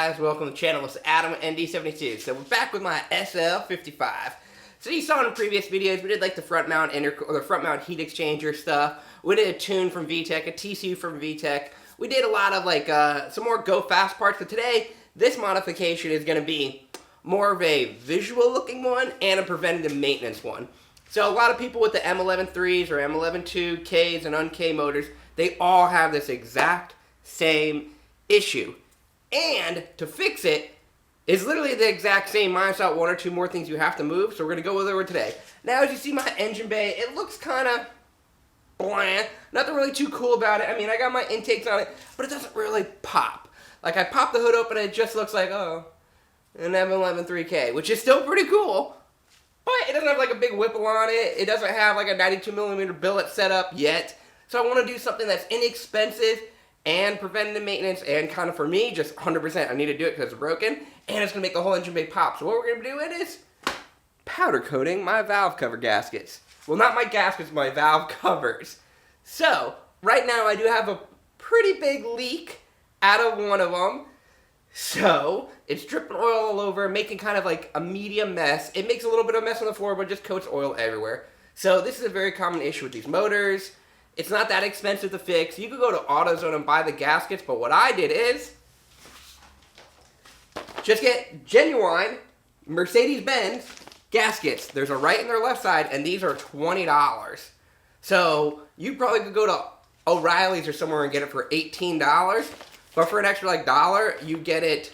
guys? Welcome to the channel. It's Adam ND72. So we're back with my SL55. So you saw in the previous videos, we did like the front mount heat exchanger stuff. We did a tune from VTech, a TCU from VTech. We did a lot of like some more go fast parts. But today, this modification is going to be more of a visual looking one and a preventative maintenance one. So a lot of people with the M11.3s or M11.2Ks and un-K motors, they all have this exact same issue. And to fix it is literally the exact same, minus out one or two more things you have to move. So we're going to go over today. Now, as you see my engine bay, it looks kind of bland. Nothing really too cool about it. I mean, I got my intakes on it, but it doesn't really pop. Like, I pop the hood open and it just looks like, oh, an M11.3K, which is still pretty cool. But it doesn't have like a big whipple on it. It doesn't have like a 92mm billet set up yet. So I want to do something that's inexpensive and preventative maintenance, and kind of for me, just 100%. I need to do it because it's broken, and it's going to make the whole engine bay pop. So what we're going to do is powder coating my valve cover gaskets. Well, not my gaskets, my valve covers. So right now I do have a pretty big leak out of one of them. So it's dripping oil all over, making kind of like a medium mess. It makes a little bit of mess on the floor, but just coats oil everywhere. So this is a very common issue with these motors. It's not that expensive to fix. You could go to AutoZone and buy the gaskets, but what I did is just get genuine Mercedes-Benz gaskets. There's a right and their left side, and these are $20. So you probably could go to O'Reilly's or somewhere and get it for $18, but for an extra like $1, you get it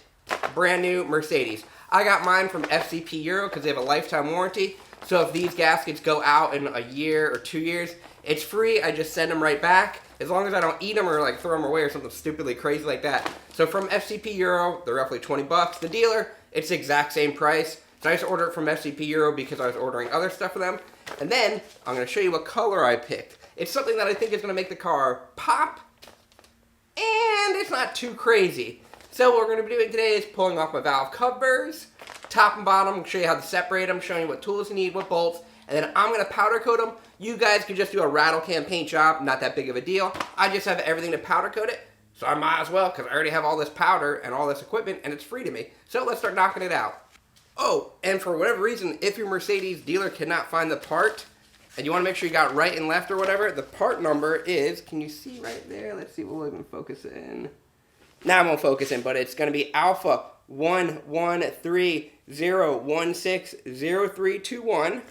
brand new Mercedes. I got mine from FCP Euro because they have a lifetime warranty. So if these gaskets go out in a year or 2 years, it's free. I just send them right back, as long as I don't eat them or like throw them away or something stupidly crazy like that. So from FCP Euro, they're roughly 20 bucks. The dealer, it's the exact same price. So I just ordered it from FCP Euro because I was ordering other stuff for them. And then I'm going to show you what color I picked. It's something that I think is going to make the car pop, and it's not too crazy. So what we're going to be doing today is pulling off my valve covers, top and bottom. I'm going to show you how to separate them, showing you what tools you need, what bolts, and then I'm going to powder coat them. You guys could just do a rattle can paint job, not that big of a deal. I just have everything to powder coat it, so I might as well, because I already have all this powder and all this equipment, and it's free to me. So let's start knocking it out. Oh, and for whatever reason, if your Mercedes dealer cannot find the part, and you want to make sure you got right and left or whatever, the part number is, can you see right there? Let's see, we'll even focus in. Now I won't focus in, but it's going to be Alpha 11301600321.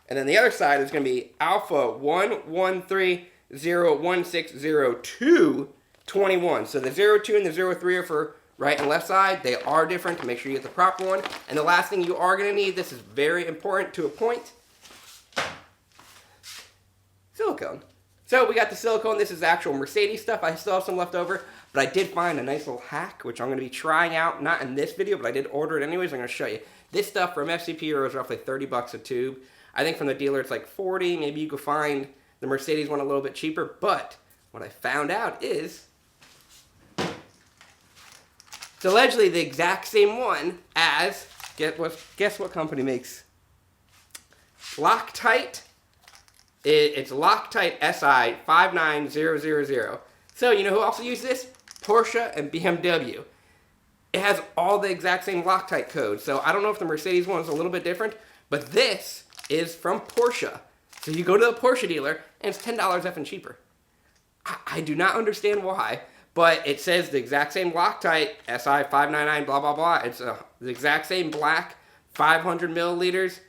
And then the other side is going to be Alpha 11301602221. So the 02 and the 03 are for right and left side. They are different to make sure you get the proper one. And the last thing you are going to need, this is very important to a point, silicone. So we got the silicone. This is actual Mercedes stuff. I still have some left over, but I did find a nice little hack, which I'm going to be trying out, not in this video, but I did order it anyways. I'm going to show you. This stuff from FCP Euro is roughly 30 bucks a tube. I think from the dealer it's like 40. Maybe you could find the Mercedes one a little bit cheaper. But what I found out is it's allegedly the exact same one as, guess what company makes? Loctite. It's Loctite SI59000. So you know who also uses this? Porsche and BMW. It has all the exact same Loctite code. So I don't know if the Mercedes one is a little bit different, but this is from Porsche. So you go to the Porsche dealer, and it's $10 effing cheaper. I do not understand why, but it says the exact same Loctite, SI599, blah, blah, blah. It's the exact same black, 500 milliliters.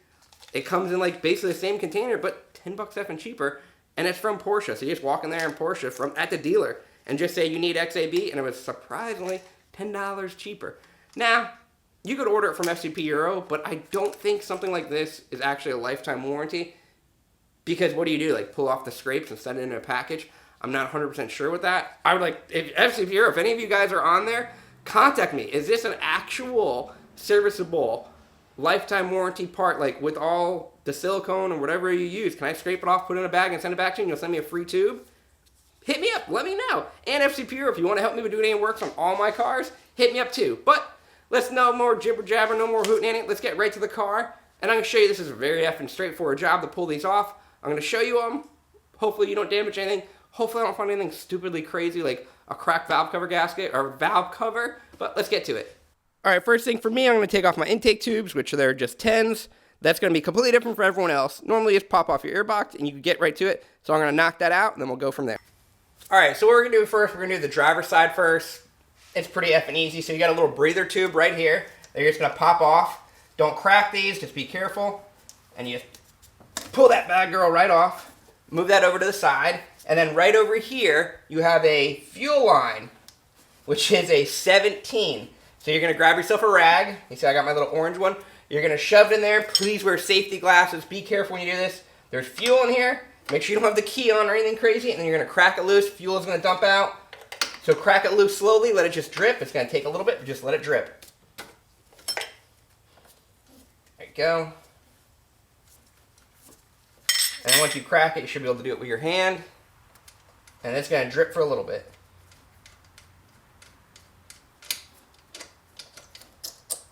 It comes in like basically the same container, but 10 bucks effing cheaper, and it's from Porsche. So you just walk in there in Porsche at the dealer and just say you need XAB, and it was surprisingly $10 cheaper. Now, you could order it from FCP Euro, but I don't think something like this is actually a lifetime warranty, because what do you do? Like pull off the scrapes and send it in a package? I'm not 100% sure with that. I would like, if FCP Euro, if any of you guys are on there, contact me. Is this an actual serviceable lifetime warranty part, like with all the silicone or whatever you use? Can I scrape it off, put it in a bag, and send it back to you, and you'll send me a free tube? Hit me up, let me know. And FCP Euro, if you want to help me with doing any works on all my cars, hit me up too. But let's no more jibber jabber, no more hootenanny. Let's get right to the car. And I'm going to show you, this is a very effing straightforward job to pull these off. I'm going to show you them. Hopefully you don't damage anything. Hopefully I don't find anything stupidly crazy like a cracked valve cover gasket or valve cover. But let's get to it. All right, first thing for me, I'm going to take off my intake tubes, which are just 10s. That's going to be completely different for everyone else. Normally, just pop off your ear box, and you can get right to it. So I'm going to knock that out, and then we'll go from there. All right, so what we're going to do first, we're going to do the driver's side first. It's pretty effing easy. So you got a little breather tube right here that you're just going to pop off. Don't crack these, just be careful. And you pull that bad girl right off. Move that over to the side. And then right over here, you have a fuel line, which is a 17. So you're going to grab yourself a rag. You see I got my little orange one. You're going to shove it in there. Please wear safety glasses. Be careful when you do this. There's fuel in here. Make sure you don't have the key on or anything crazy. And then you're going to crack it loose. Fuel is going to dump out. So crack it loose slowly. Let it just drip. It's going to take a little bit, but just let it drip. There you go. And once you crack it, you should be able to do it with your hand. And it's going to drip for a little bit.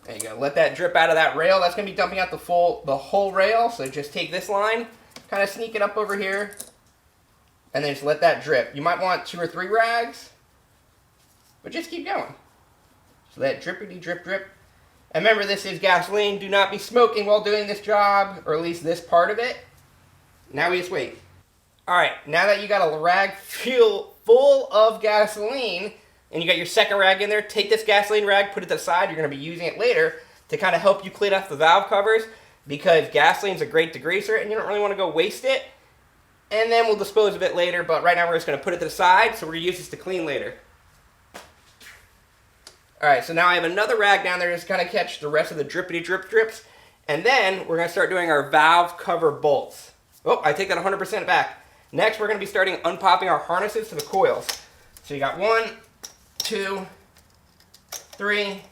There you go. Let that drip out of that rail. That's going to be dumping out the whole rail. So just take this line, kind of sneak it up over here, and then just let that drip. You might want 2 or 3 rags, but just keep going. So that drippity drip drip. And remember, this is gasoline. Do not be smoking while doing this job, or at least this part of it. Now we just wait. All right, now that you got a rag full of gasoline, and you got your second rag in there, take this gasoline rag, put it to the side. You're going to be using it later to kind of help you clean up the valve covers, because gasoline's a great degreaser, and you don't really want to go waste it. And then we'll dispose of it later, but right now we're just going to put it to the side, so we're going to use this to clean later. All right, so now I have another rag down there just to kind of catch the rest of the drippity drip drips, and then we're going to start doing our valve cover bolts. Oh, I take that 100% back. Next, we're going to be starting unpopping our harnesses to the coils. So you got 1, 2, 3,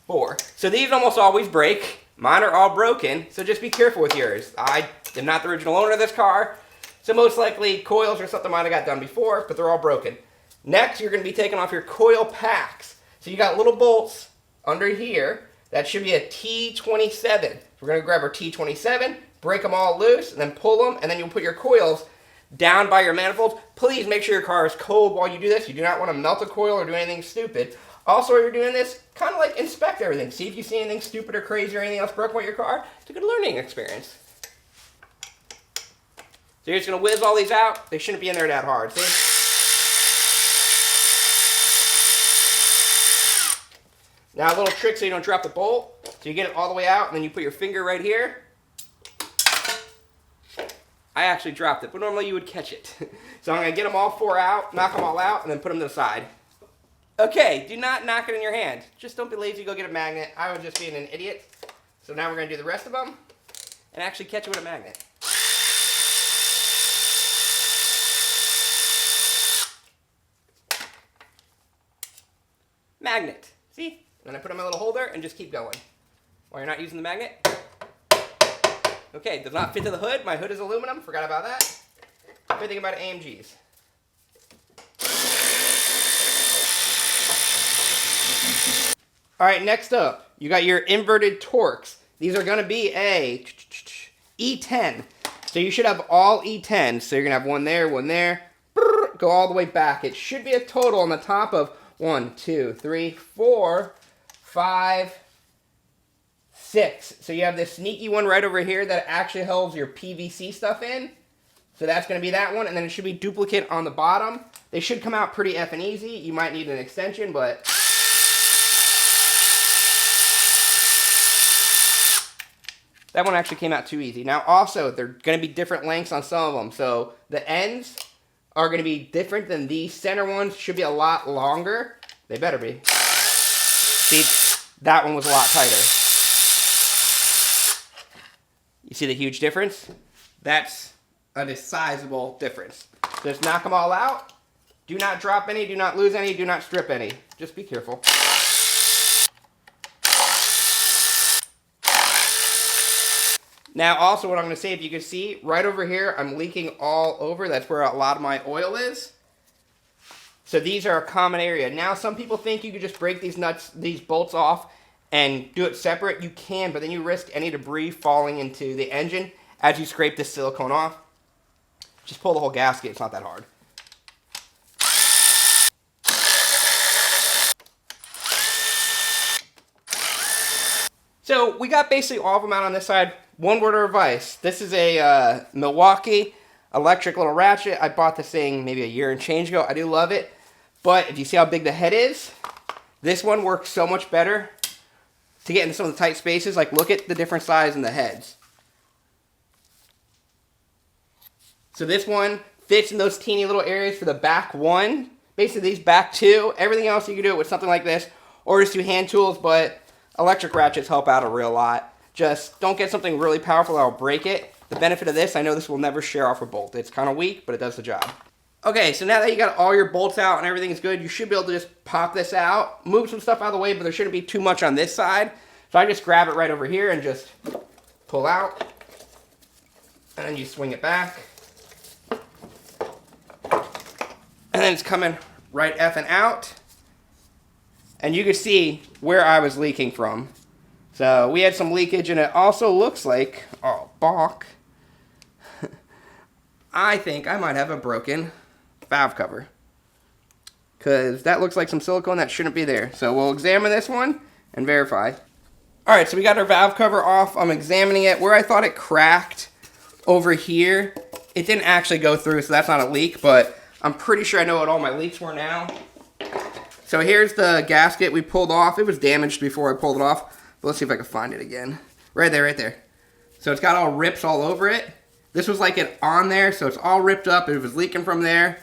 4. So these almost always break. Mine are all broken, so just be careful with yours. I am not the original owner of this car, so most likely coils or something might have got done before, but they're all broken. Next, you're going to be taking off your coil packs. So you got little bolts under here. That should be a T27. We're going to grab our T27, break them all loose, and then pull them, and then you'll put your coils down by your manifolds. Please make sure your car is cold while you do this. You do not want to melt a coil or do anything stupid. Also, while you're doing this, kind of like inspect everything. See if you see anything stupid or crazy or anything else broken with your car. It's a good learning experience. So you're just going to whiz all these out. They shouldn't be in there that hard. See? Now a little trick so you don't drop the bolt. So you get it all the way out, and then you put your finger right here. I actually dropped it, but normally you would catch it. So I'm going to get them all 4 out, knock them all out, and then put them to the side. Okay, do not knock it in your hand. Just don't be lazy, go get a magnet. I was just being an idiot. So now we're going to do the rest of them and actually catch it with a magnet. Magnet. See? And I put it in my little holder and just keep going while you're not using the magnet. Okay, does not fit to the hood. My hood is aluminum. Forgot about that. Good thing about AMGs. All right, next up, you got your inverted torques. These are going to be a E10. So you should have all E10s. So you're going to have one there, go all the way back. It should be a total on the top of 1, 2, 3, 4, 5, 6. So you have this sneaky one right over here that actually holds your PVC stuff in. So that's going to be that one. And then it should be duplicate on the bottom. They should come out pretty effing easy. You might need an extension, but that one actually came out too easy. Now also, they're going to be different lengths on some of them. So the ends are going to be different than these center ones. Should be a lot longer. They better be. See, that one was a lot tighter. You see the huge difference? That's a sizable difference. Just knock them all out. Do not drop any, do not lose any, do not strip any. Just be careful. Now also what I'm going to say, if you can see, right over here, I'm leaking all over. That's where a lot of my oil is. So these are a common area. Now some people think you could just break these bolts off and do it separate. You can, but then you risk any debris falling into the engine as you scrape this silicone off. Just pull the whole gasket, it's not that hard. So we got basically all of them out on this side. One word of advice. This is a Milwaukee electric little ratchet. I bought this thing maybe a year and change ago. I do love it. But if you see how big the head is, this one works so much better to get into some of the tight spaces. Like, look at the different size in the heads. So this one fits in those teeny little areas for the back one. Basically these back two. Everything else you can do it with something like this. Or just do hand tools, but electric ratchets help out a real lot. Just don't get something really powerful that'll break it. The benefit of this, I know this will never shear off a bolt. It's kind of weak, but it does the job. Okay, so now that you got all your bolts out and everything's good, you should be able to just pop this out, move some stuff out of the way, but there shouldn't be too much on this side. So I just grab it right over here and just pull out. And then you swing it back. And then it's coming right effing out. And you can see where I was leaking from. So we had some leakage, and it also looks like, oh, balk. I think I might have a broken valve cover. Because that looks like some silicone that shouldn't be there. So we'll examine this one and verify. Alright, so we got our valve cover off. I'm examining it. Where I thought it cracked over here, it didn't actually go through, so that's not a leak, but I'm pretty sure I know what all my leaks were now. So here's the gasket we pulled off. It was damaged before I pulled it off. But let's see if I can find it again. Right there, right there. So it's got all rips all over it. This was like it on there, so it's all ripped up. It was leaking from there.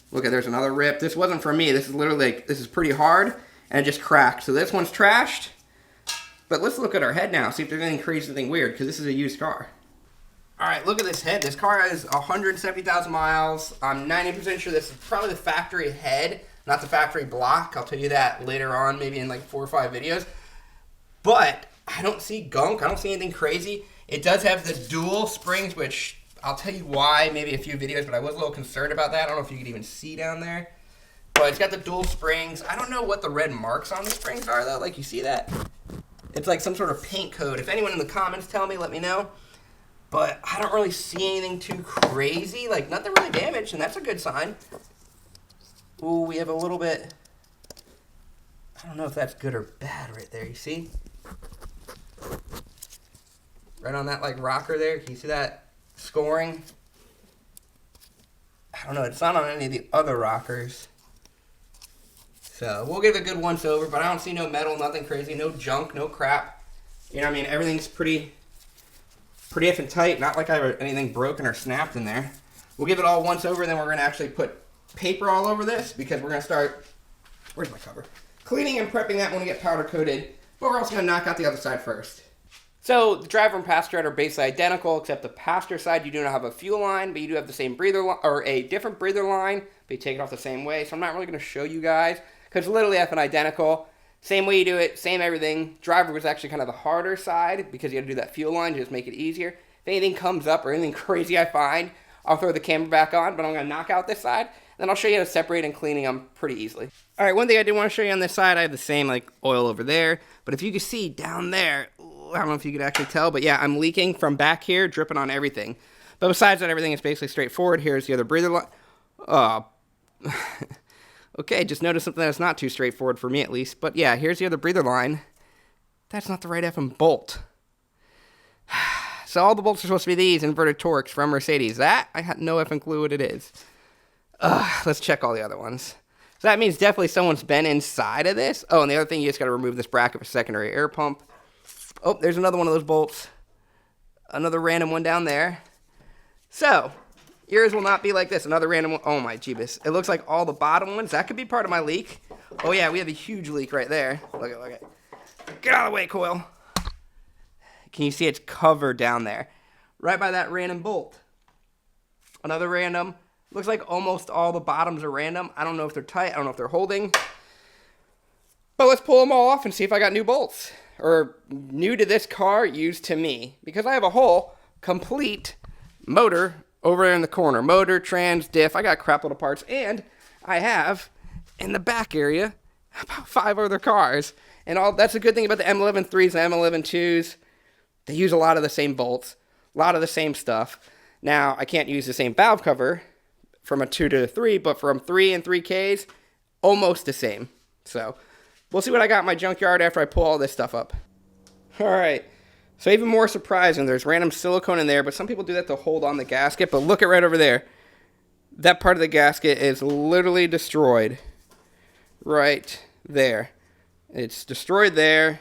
Look at, there's another rip. This wasn't from me. This is literally like, this is pretty hard, and it just cracked. So this one's trashed. But let's look at our head now, see if there's anything crazy, anything weird, because this is a used car. Alright, look at this head. This car has 170,000 miles. I'm 90% sure this is probably the factory head, not the factory block. I'll tell you that later on, maybe in like 4 or 5 videos. But I don't see gunk. I don't see anything crazy. It does have the dual springs, which I'll tell you why, maybe a few videos, but I was a little concerned about that. I don't know if you could even see down there. But it's got the dual springs. I don't know what the red marks on the springs are, though. Like, you see that? It's like some sort of paint code. If anyone in the comments tell me, let me know. But I don't really see anything too crazy. Like, nothing really damaged, and that's a good sign. Ooh, we have a little bit... I don't know if that's good or bad right there. You see? Right on that, like, rocker there. Can you see that scoring? I don't know. It's not on any of the other rockers. So, we'll give it a good once over, but I don't see no metal, nothing crazy, no junk, no crap. You know what I mean? Everything's pretty effing tight. Not like I have anything broken or snapped in there. We'll give it all once over, and then we're going to actually put paper all over this because we're going to start... Where's my cover? Cleaning and prepping that when we get powder coated, but we're also going to knock out the other side first. So the driver and passenger side are basically identical, except the passenger side you do not have a fuel line, but you do have the same breather line, or a different breather line, but you take it off the same way. So I'm not really going to show you guys, because literally effing identical. Same way you do it, same everything. Driver was actually kind of the harder side, because you got to do that fuel line to just make it easier. If anything comes up or anything crazy I find, I'll throw the camera back on, but I'm going to knock out this side. Then I'll show you how to separate and cleaning them pretty easily. All right, one thing I did want to show you on this side, I have the same like oil over there, but if you can see down there, I don't know if you could actually tell, but yeah, I'm leaking from back here, dripping on everything. But besides that, everything is basically straightforward. Here's the other breather line. Okay, just noticed something that's not too straightforward for me at least. But yeah, here's the other breather line. That's not the right effing bolt. So all the bolts are supposed to be these inverted Torx from Mercedes. That, I had no effing clue what it is. Let's check all the other ones. So that means definitely someone's been inside of this. Oh, and the other thing, you just got to remove this bracket for secondary air pump. Oh, there's another one of those bolts. Another random one down there. So, yours will not be like this. Another random one. Oh my jeebus. It looks like all the bottom ones. That could be part of my leak. Oh yeah, we have a huge leak right there. Look at, look at. Get out of the way, coil. Can you see it's covered down there? Right by that random bolt. Another random. Looks like almost all the bottoms are random. I don't know if they're tight. I don't know if they're holding. But let's pull them all off and see if I got new bolts. Or new to this car, used to me. Because I have a whole complete motor over there in the corner. Motor, trans, diff. I got crap little parts. And I have, in the back area, about 5 other cars. And all that's a good thing about the M11-3s and M11-2s. They use a lot of the same bolts. A lot of the same stuff. Now, I can't use the same valve cover from a 2 to a 3, but from 3 and 3Ks, almost the same. So, we'll see what I got in my junkyard after I pull all this stuff up. Alright, so even more surprising, there's random silicone in there, but some people do that to hold on the gasket, but look at right over there. That part of the gasket is literally destroyed. Right there. It's destroyed there.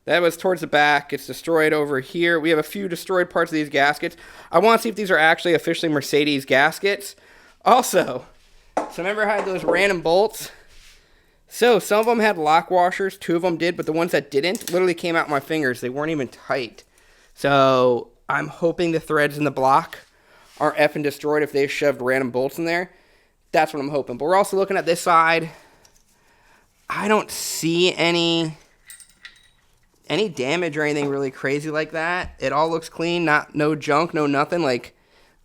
That was towards the back. It's destroyed over here. We have a few destroyed parts of these gaskets. I want to see if these are actually officially Mercedes gaskets. Also, so remember I had those random bolts? So, some of them had lock washers. 2 of them did, but the ones that didn't literally came out my fingers. They weren't even tight. So, I'm hoping the threads in the block are effing destroyed if they shoved random bolts in there. That's what I'm hoping. But we're also looking at this side. I don't see any damage or anything really crazy like that. It all looks clean, no junk, no nothing, like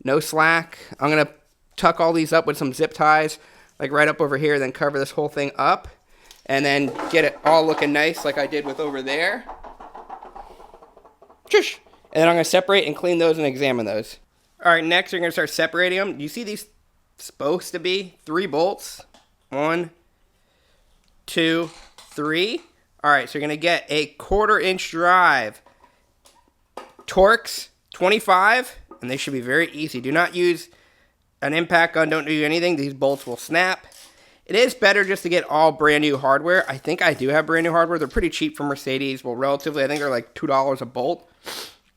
no slack. I'm gonna tuck all these up with some zip ties, like right up over here, then cover this whole thing up, and then get it all looking nice like I did with over there. Shush! And then I'm gonna separate and clean those and examine those. All right, next we're gonna start separating them. You see these supposed to be 3 bolts? 1, 2, 3. All right, so you're gonna get a 1/4 inch drive. Torx 25, and they should be very easy. Do not use an impact gun, don't do anything. These bolts will snap. It is better just to get all brand new hardware. I think I do have brand new hardware. They're pretty cheap from Mercedes. Well, relatively, I think they're like $2 a bolt,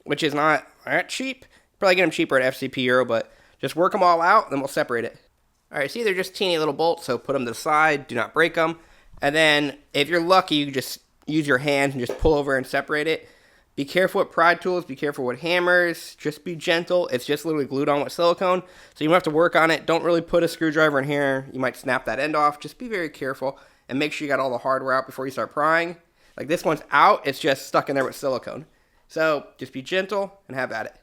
which is not that cheap. Probably get them cheaper at FCP Euro, but just work them all out, then we'll separate it. All right, see, they're just teeny little bolts, so put them to the side. Do not break them. And then, if you're lucky, you just use your hands and just pull over and separate it. Be careful with pry tools. Be careful with hammers. Just be gentle. It's just literally glued on with silicone, so you don't have to work on it. Don't really put a screwdriver in here. You might snap that end off. Just be very careful and make sure you got all the hardware out before you start prying. Like this one's out. It's just stuck in there with silicone. So just be gentle and have at it.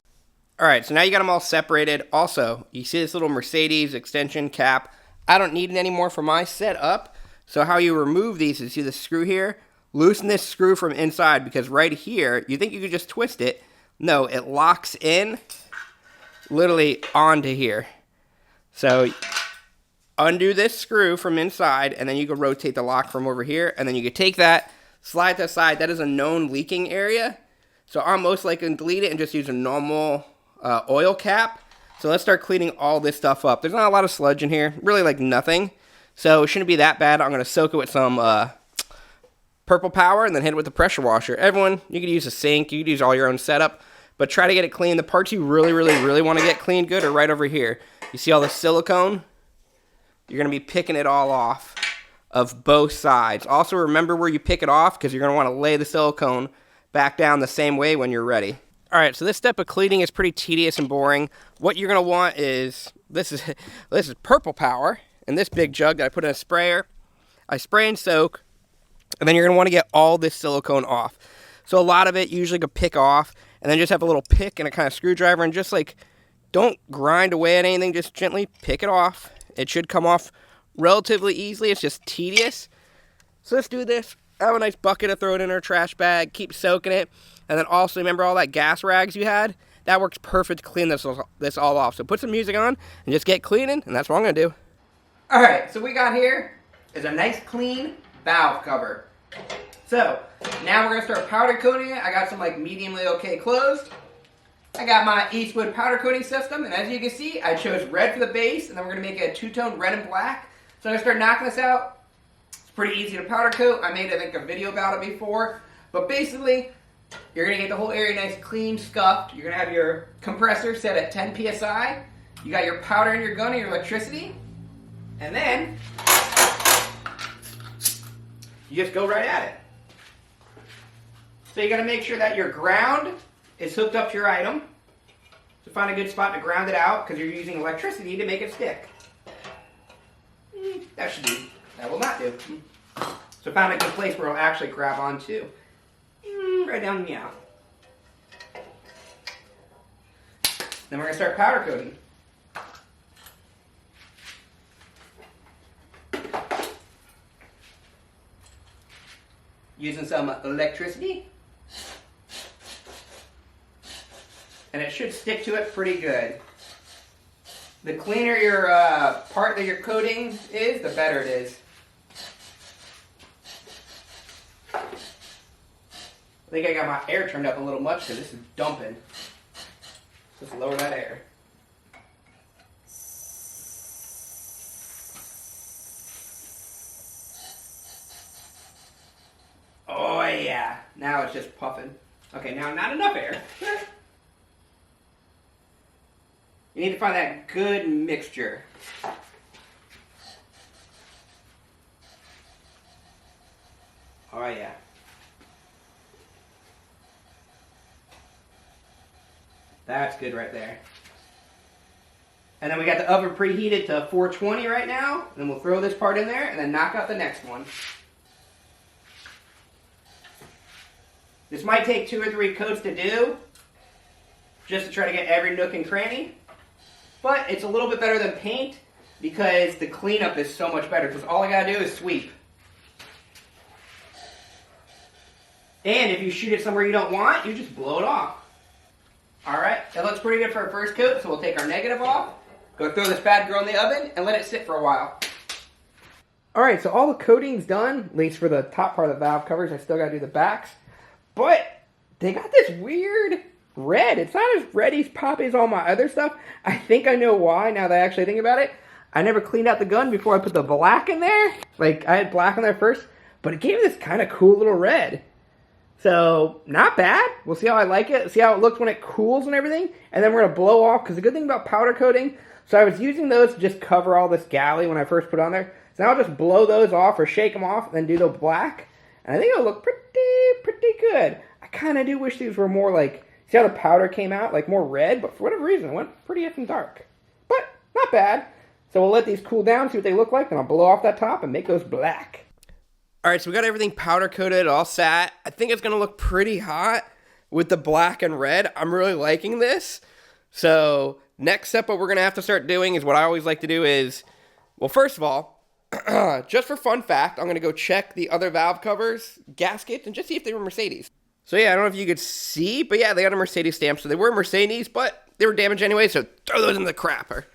All right, so now you got them all separated. Also, you see this little Mercedes extension cap. I don't need it anymore for my setup. So how you remove these is, see the screw here? Loosen this screw from inside, because right here, you think you could just twist it. No, it locks in literally onto here. So undo this screw from inside, and then you can rotate the lock from over here, and then you can take that, slide to the side. That is a known leaking area. So I'm most likely going to delete it and just use a normal oil cap. So let's start cleaning all this stuff up. There's not a lot of sludge in here, really like nothing. So it shouldn't be that bad. I'm going to soak it with some Purple Power and then hit it with the pressure washer. Everyone, you could use a sink. You could use all your own setup. But try to get it clean. The parts you really want to get clean good are right over here. You see all the silicone? You're going to be picking it all off of both sides. Also remember where you pick it off, because you're going to want to lay the silicone back down the same way when you're ready. All right, so this step of cleaning is pretty tedious and boring. What you're going to want is, this is Purple Power. In this big jug that I put in a sprayer. I spray and soak, and then you're going to want to get all this silicone off. So a lot of it usually could pick off, and then just have a little pick and a kind of screwdriver, and just like, don't grind away at anything, just gently pick it off. It should come off relatively easily. It's just tedious. So let's do this. Have a nice bucket to throw it in our trash bag, keep soaking it, and then also remember all that gas rags you had? That works perfect to clean this all off. So put some music on and just get cleaning, and that's what I'm going to do. Alright, so we got here is a nice clean valve cover. So, now we're going to start powder coating it. I got some like mediumly okay closed. I got my Eastwood powder coating system, and as you can see, I chose red for the base, and then we're going to make it a two-tone red and black. So I'm going to start knocking this out. It's pretty easy to powder coat. I made, I think, a video about it before. But basically, you're going to get the whole area nice, clean, scuffed. You're going to have your compressor set at 10 PSI. You got your powder in your gun and your electricity. And then, you just go right at it. So you got to make sure that your ground is hooked up to your item. So find a good spot to ground it out, because you're using electricity to make it stick. That should do. That will not do. So find a good place where it'll actually grab onto. Right down the meow. Then we're going to start powder coating. Using some electricity. And it should stick to it pretty good. The cleaner your part that you're coating is, the better it is. think I got my air turned up a little much because this is dumping. Just lower that air. Oh yeah, now it's just puffing. Okay, now not enough air. You need to find that good mixture. Oh yeah. That's good right there. And then we got the oven preheated to 420 right now. And we'll throw this part in there and then knock out the next one. This might take 2 or 3 coats to do, just to try to get every nook and cranny. But it's a little bit better than paint because the cleanup is so much better because all I gotta do is sweep. And if you shoot it somewhere you don't want, you just blow it off. Alright, that looks pretty good for our first coat, so we'll take our negative off, go throw this bad girl in the oven, and let it sit for a while. Alright, so all the coating's done, at least for the top part of the valve covers. I still gotta do the backs. But they got this weird red. It's not as red as poppy as all my other stuff. I think I know why now that I actually think about it. I never cleaned out the gun before I put the black in there. Like, I had black on there first, but it gave me this kind of cool little red. So, not bad. We'll see how I like it, see how it looks when it cools and everything, and then we're going to blow off, because the good thing about powder coating, so I was using those to just cover all this galley when I first put on there. So now I'll just blow those off or shake them off and then do the black, and I think it'll look pretty good. I kind of do wish these were more like, see how the powder came out, like more red, but for whatever reason it went pretty effing dark. But, not bad. So we'll let these cool down, see what they look like, and I'll blow off that top and make those black. Alright, so we got everything powder coated, all sat. I think it's going to look pretty hot with the black and red. I'm really liking this. So, next step what we're going to have to start doing is what I always like to do is, well, first of all, just for fun fact, I'm going to go check the other valve covers, Gasket, and just see if they were Mercedes. So yeah, I don't know if you could see, but yeah, they got a Mercedes stamp, so they were Mercedes, but they were damaged anyway, so throw those in the crapper.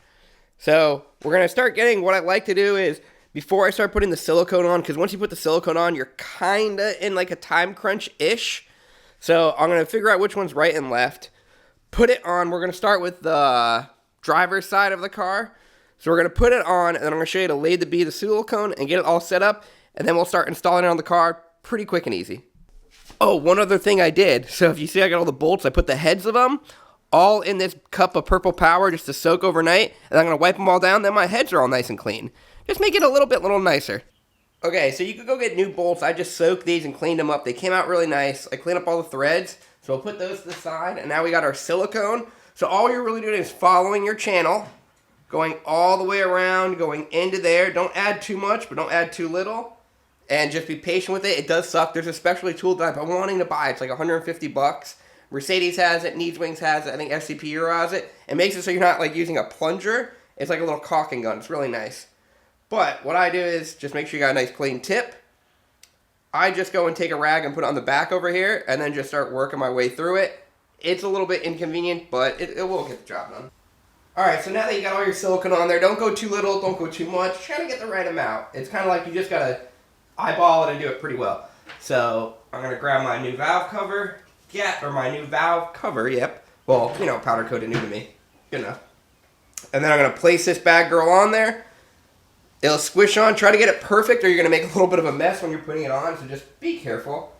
So, we're going to start getting, what I like to do is, before I start putting the silicone on, because once you put the silicone on, you're kind of in like a time crunch-ish. So I'm going to figure out which one's right and left. Put it on. We're going to start with the driver's side of the car. So we're going to put it on, and then I'm going to show you to lay the silicone and get it all set up. And then we'll start installing it on the car pretty quick and easy. Oh, one other thing I did. So if you see I got all the bolts, I put the heads of them all in this cup of purple power just to soak overnight. And I'm going to wipe them all down. Then my heads are all nice and clean. Just make it a little nicer. Okay, so you could go get new bolts. I just soaked these and cleaned them up. They came out really nice. I cleaned up all the threads. So I'll put those to the side. And now we got our silicone. So all you're really doing is following your channel. Going all the way around, going into there. Don't add too much, but don't add too little. And just be patient with it. It does suck. There's a specially tooled that I've been wanting to buy. It's like 150 bucks. Mercedes has it. Needs Wings has it. I think SCP Euro has it. It makes it so you're not like using a plunger. It's like a little caulking gun. It's really nice. But what I do is just make sure you got a nice clean tip. I just go and take a rag and put it on the back over here and then just start working my way through it. It's a little bit inconvenient, but it will get the job done. Alright, so now that you got all your silicone on there, don't go too little, don't go too much. Try to get the right amount. It's kind of like you just got to eyeball it and do it pretty well. So I'm going to grab my new valve cover. My new valve cover, yep. Well, you know, powder coated new to me. Good enough. And then I'm going to place this bad girl on there. It'll squish on. Try to get it perfect or you're going to make a little bit of a mess when you're putting it on, so just be careful.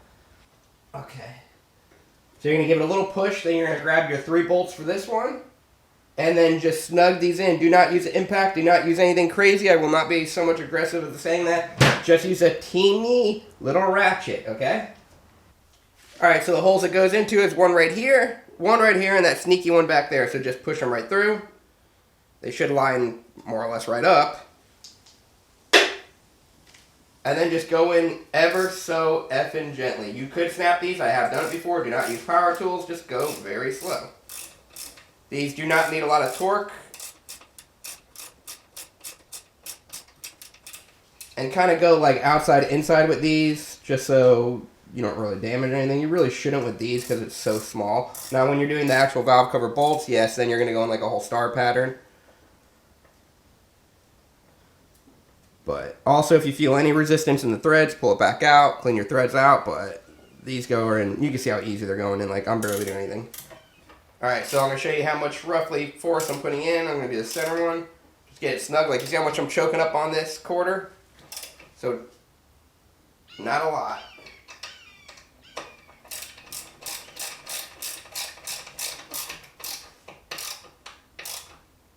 Okay. So you're going to give it a little push, then you're going to grab your 3 bolts for this one, and then just snug these in. Do not use an impact. Do not use anything crazy. I will not be so much aggressive with saying that. Just use a teeny little ratchet, okay? Alright, so the holes it goes into is one right here, and that sneaky one back there. So just push them right through. They should line more or less right up. And then just go in ever so effing gently. You could snap these. I have done it before. Do not use power tools. Just go very slow. These do not need a lot of torque. And kind of go like outside, inside with these, just so you don't really damage anything. You really shouldn't with these because it's so small. Now when you're doing the actual valve cover bolts, yes, then you're going to go in like a whole star pattern. But also, if you feel any resistance in the threads, pull it back out, clean your threads out, but these go in. You can see how easy they're going in. Like, I'm barely doing anything. Alright, so I'm going to show you how much roughly force I'm putting in. I'm going to do the center one. Just get it snug. Like, you see how much I'm choking up on this quarter? So, not a lot.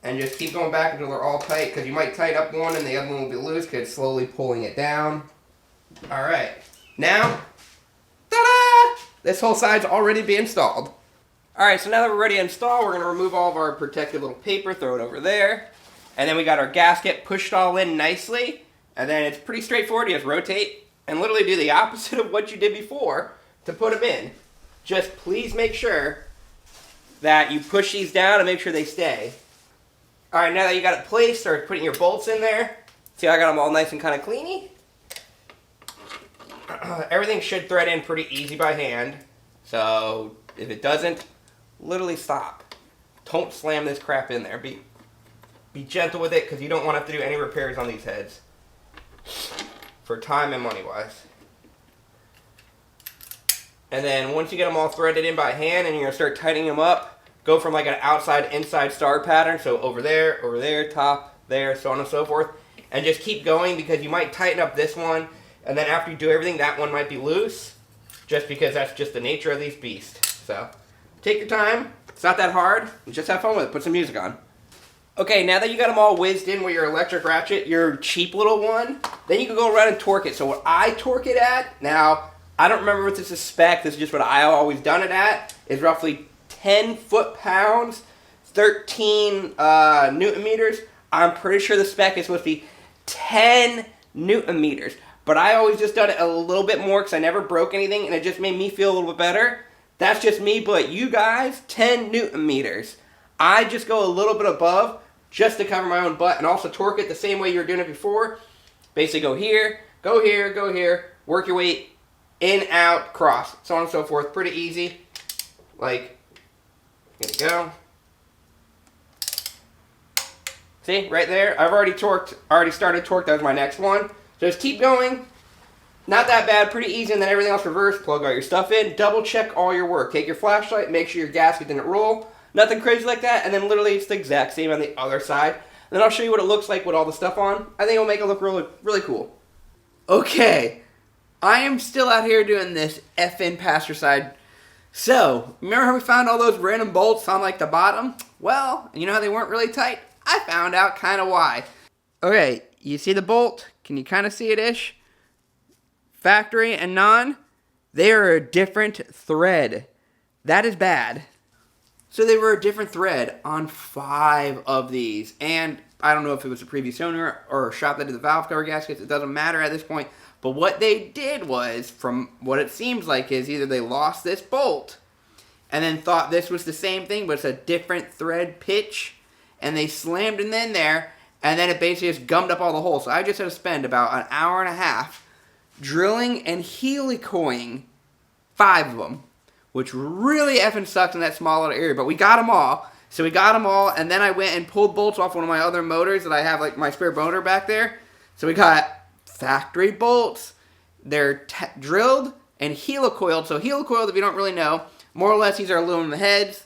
And just keep going back until they're all tight, because you might tighten up one and the other one will be loose because it's slowly pulling it down. Alright, now, ta-da! This whole side's already been installed. Alright, so now that we're ready to install, we're going to remove all of our protective little paper, throw it over there. And then we got our gasket pushed all in nicely. And then it's pretty straightforward. You just rotate and literally do the opposite of what you did before to put them in. Just please make sure that you push these down and make sure they stay. Alright, now that you got it placed, start putting your bolts in there. See how I got them all nice and kind of cleany? Everything should thread in pretty easy by hand. So, if it doesn't, literally stop. Don't slam this crap in there. Be gentle with it, because you don't want to have to do any repairs on these heads. For time and money-wise. And then, once you get them all threaded in by hand, and you're going to start tightening them up, go from like an outside-inside star pattern, so over there, top, there, so on and so forth. And just keep going, because you might tighten up this one, and then after you do everything, that one might be loose, just because that's just the nature of these beasts. So, take your time. It's not that hard. Just have fun with it. Put some music on. Okay, now that you got them all whizzed in with your electric ratchet, your cheap little one, then you can go around and torque it. So what I torque it at, now, I don't remember what this is spec, this is just what I always done it at, is roughly 10 foot-pounds, 13 Newton meters. I'm pretty sure the spec is supposed to be 10 Newton meters. But I always just done it a little bit more because I never broke anything and it just made me feel a little bit better. That's just me, but you guys, 10 Newton meters. I just go a little bit above just to cover my own butt and also torque it the same way you were doing it before. Basically go here, go here, go here, work your way in, out, cross, so on and so forth. Pretty easy. Like, here we go. See, right there, I've already started torqued. That was my next one. So just keep going. Not that bad, pretty easy, and then everything else reverse. Plug all your stuff in, double check all your work. Take your flashlight, make sure your gasket didn't roll. Nothing crazy like that, and then literally it's the exact same on the other side. And then I'll show you what it looks like with all the stuff on. I think it'll make it look really, really cool. Okay, I am still out here doing this FN passenger side. So, remember how we found all those random bolts on like the bottom? Well, you know how they weren't really tight? I found out kind of why. Okay, you see the bolt? Can you kind of see it-ish? Factory and non, they are a different thread. That is bad. So they were a different thread on 5 of these. And I don't know if it was the previous owner or a shop that did the valve cover gaskets. It doesn't matter at this point. But what they did was, from what it seems like, is either they lost this bolt and then thought this was the same thing, but it's a different thread pitch. And they slammed it in there, and then it basically just gummed up all the holes. So I just had to spend about an hour and a half drilling and helicoing 5 of them, which really effing sucks in that small little area. But we got them all. So we got them all, and then I went and pulled bolts off one of my other motors that I have, like my spare motor back there. So we got factory bolts. They're drilled and helicoiled. So helicoiled, if you don't really know, more or less these are aluminum heads.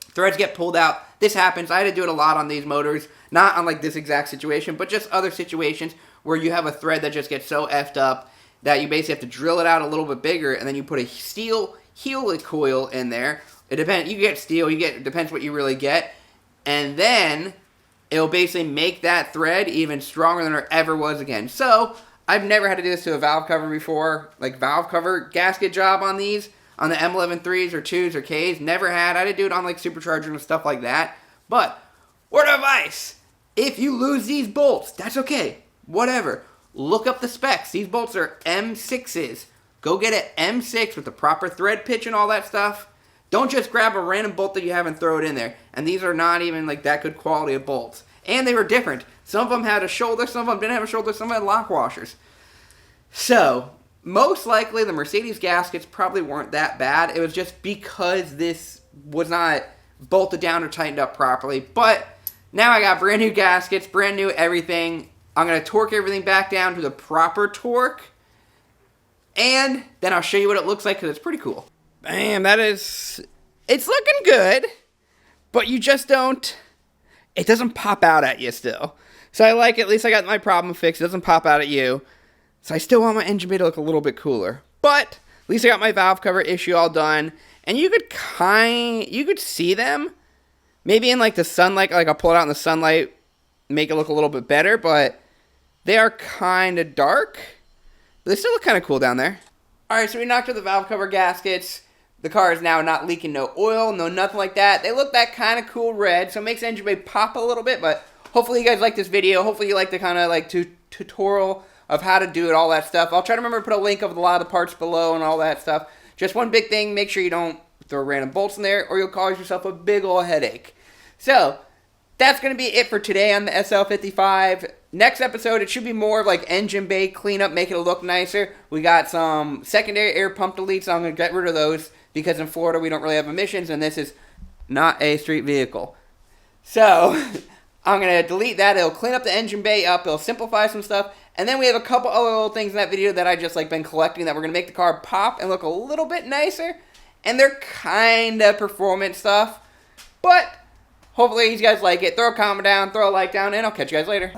Threads get pulled out. This happens. I had to do it a lot on these motors. Not on like this exact situation, but just other situations where you have a thread that just gets so effed up that you basically have to drill it out a little bit bigger, and then you put a steel helicoil in there. It depends. You get steel. It depends what you really get. And then it'll basically make that thread even stronger than it ever was again. So I've never had to do this to a valve cover before, like valve cover gasket job on these. On the M11-3s or 2s or Ks, never had. I had to do it on like supercharger and stuff like that. But, word of advice, if you lose these bolts, that's okay. Whatever. Look up the specs. These bolts are M6s. Go get an M6 with the proper thread pitch and all that stuff. Don't just grab a random bolt that you have and throw it in there. And these are not even like that good quality of bolts. And they were different. Some of them had a shoulder, some of them didn't have a shoulder, some of them had lock washers. So, most likely, the Mercedes gaskets probably weren't that bad. It was just because this was not bolted down or tightened up properly. But now I got brand new gaskets, brand new everything. I'm going to torque everything back down to the proper torque. and then I'll show you what it looks like because it's pretty cool. Bam, it's looking good, but you just don't, it doesn't pop out at you still. So I like it, at least I got my problem fixed. It doesn't pop out at you. So I still want my engine bay to look a little bit cooler. But at least I got my valve cover issue all done. And you could see them. Maybe in like the sunlight, like I'll pull it out in the sunlight, make it look a little bit better, but they are kind of dark. But they still look kind of cool down there. Alright, so we knocked out the valve cover gaskets. The car is now not leaking no oil, no nothing like that. They look that kind of cool red, so it makes the engine bay pop a little bit, but hopefully you guys like this video. Hopefully you like the kind of like tutorial of how to do it, all that stuff. I'll try to remember to put a link of a lot of the parts below and all that stuff. Just one big thing, make sure you don't throw random bolts in there or you'll cause yourself a big old headache. So, that's going to be it for today on the SL55. Next episode, it should be more of like engine bay cleanup, make it look nicer. We got some secondary air pump deletes, so I'm going to get rid of those because in Florida we don't really have emissions and this is not a street vehicle. So, I'm going to delete that. It'll clean up the engine bay up. It'll simplify some stuff. And then we have a couple other little things in that video that I just like been collecting that we're going to make the car pop and look a little bit nicer. And they're kind of performance stuff. But hopefully you guys like it. Throw a comment down, throw a like down, and I'll catch you guys later.